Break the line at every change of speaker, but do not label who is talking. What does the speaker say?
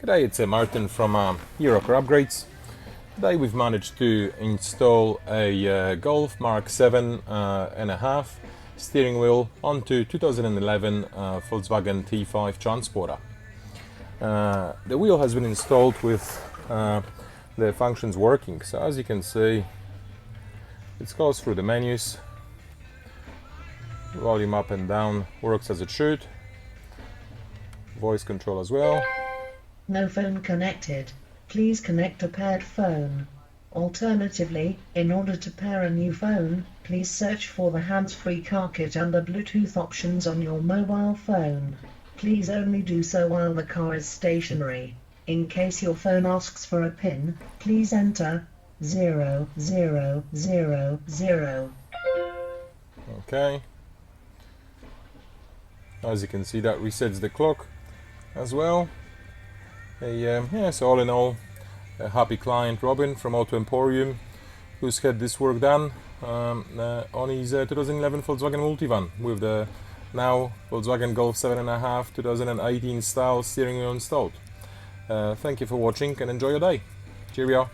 G'day, it's Martin from Eurocar Upgrades. Today we've managed to install a Golf Mark 7.5 steering wheel onto 2011 Volkswagen T5 Transporter. The wheel has been installed with the functions working, so as you can see it goes through the menus. Volume up and down works as it should. Voice control as well.
No phone connected. Please connect a paired phone. Alternatively, in order to pair a new phone, please search for the hands-free car kit under Bluetooth options on your mobile phone. Please only do so while the car is stationary. In case your phone asks for a PIN, please enter 0000.
Okay. As you can see, that resets the clock as well. So all in all, a happy client Robin from Auto Emporium, who's had this work done on his 2011 Volkswagen Multivan with the now Volkswagen Golf 7.5 2018 style steering wheel installed. Thank you for watching and enjoy your day. Cheerio.